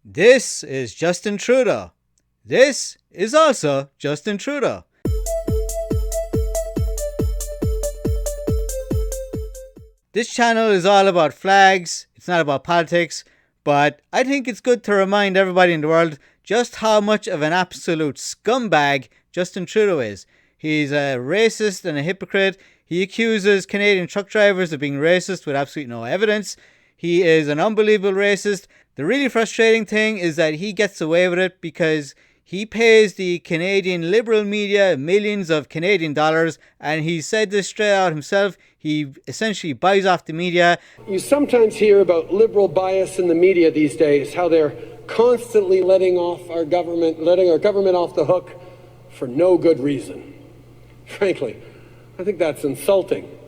This is Justin Trudeau. This is also Justin Trudeau. This channel is all about flags, it's not about politics, but I think it's good to remind everybody in the world just how much of an absolute scumbag Justin Trudeau is. He's a racist and a hypocrite. He accuses Canadian truck drivers of being racist with absolutely no evidence. He is an unbelievable racist. The really frustrating thing is that he gets away with it because he pays the Canadian liberal media millions of Canadian dollars, and he said this straight out himself. He essentially buys off the media. You sometimes hear about liberal bias in the media these days, how they're constantly letting our government off the hook for no good reason. Frankly, I think that's insulting.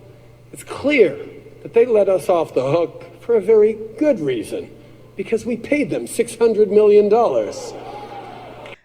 It's clear that they let us off the hook for a very good reason, because we paid them $600 million.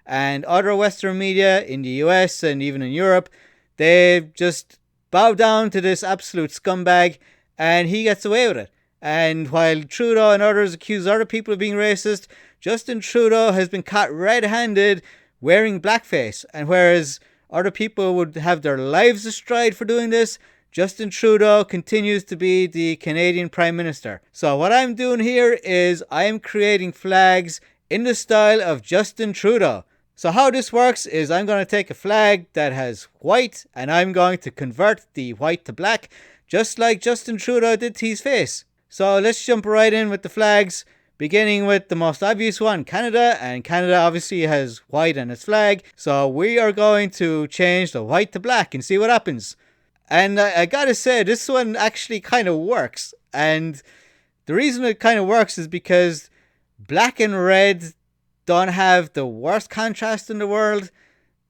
And other Western media in the US and even in Europe, they just bow down to this absolute scumbag, and he gets away with it. And while Trudeau and others accuse other people of being racist, Justin Trudeau has been caught red-handed wearing blackface. And whereas other people would have their lives destroyed for doing this, Justin Trudeau continues to be the Canadian Prime Minister. So what I'm doing here is I'm creating flags in the style of Justin Trudeau. So how this works is I'm going to take a flag that has white and I'm going to convert the white to black, just like Justin Trudeau did to his face. So let's jump right in with the flags, beginning with the most obvious one, Canada. And Canada obviously has white on its flag. So we are going to change the white to black and see what happens. And I gotta say, this one actually kind of works. And the reason it kind of works is because black and red don't have the worst contrast in the world.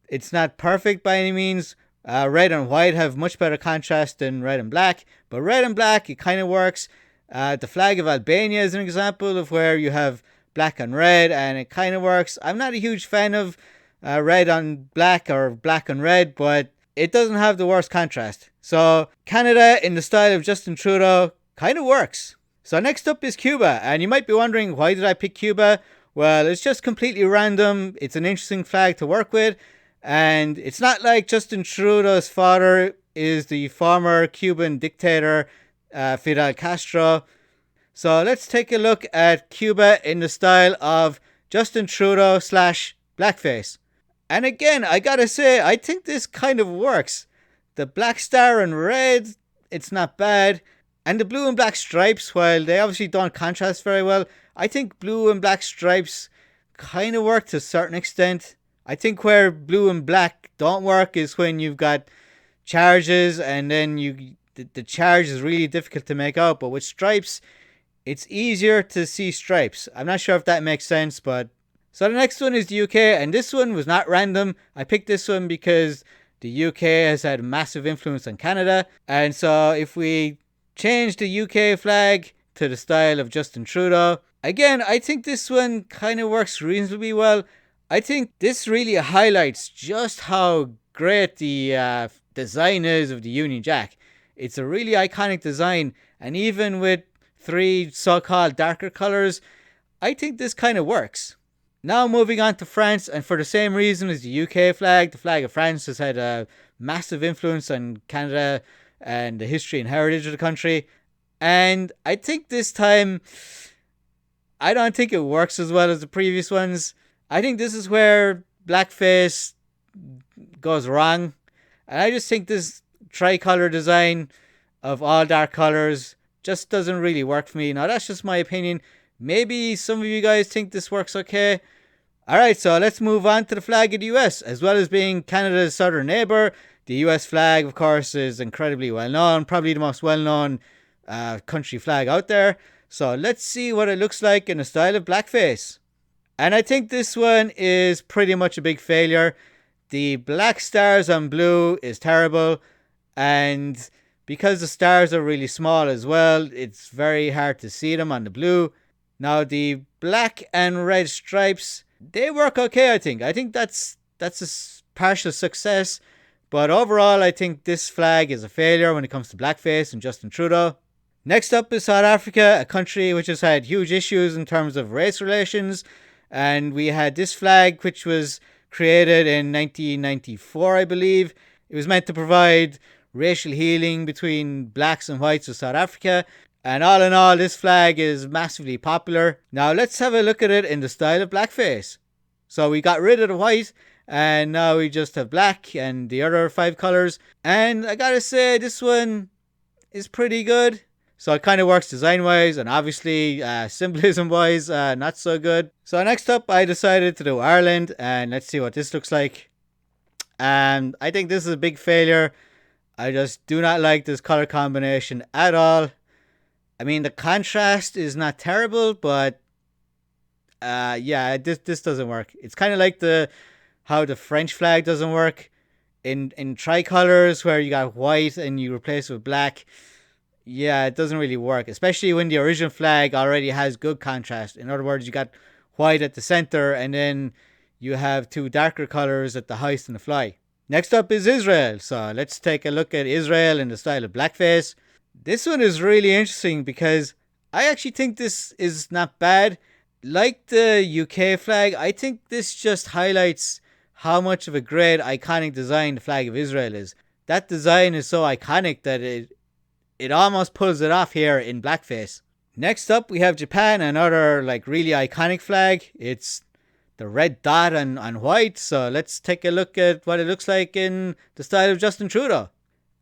It's not perfect by any means. Red and white have much better contrast than red and black. But red and black, it kind of works. The flag of Albania is an example of where you have black and red, and it kind of works. I'm not a huge fan of red on black or black on red, but it doesn't have the worst contrast. So Canada in the style of Justin Trudeau kind of works. So next up is Cuba, and you might be wondering, why did I pick Cuba? Well, it's just completely random. It's an interesting flag to work with, and it's not like Justin Trudeau's father is the former Cuban dictator Fidel Castro. So let's take a look at Cuba in the style of Justin Trudeau / blackface. And again, I gotta say, I think this kind of works. The black star in red, it's not bad. And the blue and black stripes, while they obviously don't contrast very well, I think blue and black stripes kind of work to a certain extent. I think where blue and black don't work is when you've got charges and then the charge is really difficult to make out. But with stripes, it's easier to see stripes. I'm not sure if that makes sense, but... So the next one is the UK, and this one was not random. I picked this one because the UK has had massive influence on Canada. And so if we change the UK flag to the style of Justin Trudeau, again, I think this one kind of works reasonably well. I think this really highlights just how great the design is of the Union Jack. It's a really iconic design, and even with three so-called darker colours, I think this kind of works. Now moving on to France, and for the same reason as the UK flag, the flag of France has had a massive influence on Canada and the history and heritage of the country. And I think this time, I don't think it works as well as the previous ones. I think this is where blackface goes wrong. And I just think this tricolour design of all dark colours just doesn't really work for me. Now, that's just my opinion. Maybe some of you guys think this works okay. Alright, so let's move on to the flag of the US. As well as being Canada's southern neighbour, the US flag, of course, is incredibly well known. Probably the most well known country flag out there. So let's see what it looks like in the style of blackface. And I think this one is pretty much a big failure. The black stars on blue is terrible. And because the stars are really small as well, it's very hard to see them on the blue. Now the black and red stripes, they work okay, I think. I think that's a partial success. But overall, I think this flag is a failure when it comes to blackface and Justin Trudeau. Next up is South Africa, a country which has had huge issues in terms of race relations. And we had this flag, which was created in 1994, I believe. It was meant to provide racial healing between blacks and whites of South Africa. And all in all, this flag is massively popular. Now let's have a look at it in the style of blackface. So we got rid of the white, and now we just have black and the other 5 colors. And I gotta say, this one is pretty good. So it kind of works design-wise, and obviously symbolism-wise, not so good. So next up, I decided to do Ireland, and let's see what this looks like. And I think this is a big failure. I just do not like this color combination at all. I mean, the contrast is not terrible, but yeah, this doesn't work. It's kind of like how the French flag doesn't work in tricolors, where you got white and you replace it with black. Yeah, it doesn't really work, especially when the original flag already has good contrast. In other words, you got white at the center, and then you have 2 darker colors at the hoist and the fly. Next up is Israel. So let's take a look at Israel in the style of blackface. This one is really interesting because I actually think this is not bad. Like the UK flag, I think this just highlights how much of a great, iconic design the flag of Israel is. That design is so iconic that it almost pulls it off here in blackface. Next up, we have Japan, another really iconic flag. It's the red dot on white. So let's take a look at what it looks like in the style of Justin Trudeau.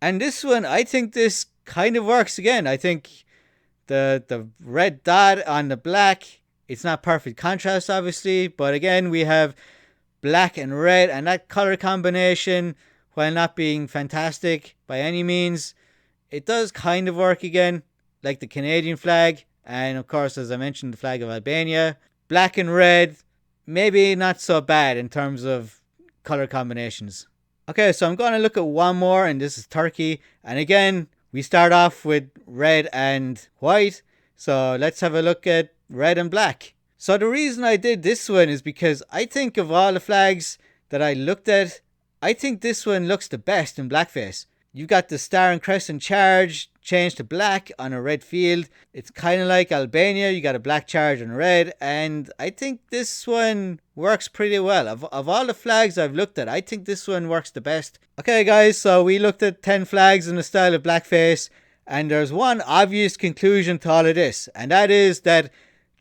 And this one, I think this kind of works again. I think the red dot on the black, it's not perfect contrast, obviously. But again, we have black and red, and that color combination, while not being fantastic by any means, it does kind of work again, like the Canadian flag, and of course, as I mentioned, the flag of Albania. Black and red, maybe not so bad in terms of color combinations. Okay, so I'm going to look at one more, and this is Turkey. And again, we start off with red and white. So let's have a look at red and black. So the reason I did this one is because I think of all the flags that I looked at, I think this one looks the best in blackface. You got the star and crescent charge changed to black on a red field. It's kind of like Albania. You got a black charge on red. And I think this one works pretty well. Of all the flags I've looked at, I think this one works the best. Okay, guys, so we looked at 10 flags in the style of blackface. And there's one obvious conclusion to all of this. And that is that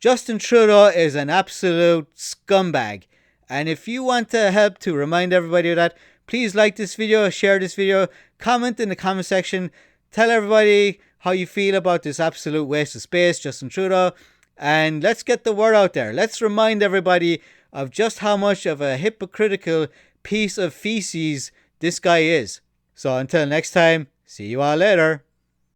Justin Trudeau is an absolute scumbag. And if you want to help to remind everybody of that, please like this video, share this video, comment in the comment section, tell everybody how you feel about this absolute waste of space, Justin Trudeau, and let's get the word out there. Let's remind everybody of just how much of a hypocritical piece of feces this guy is. So until next time, see you all later.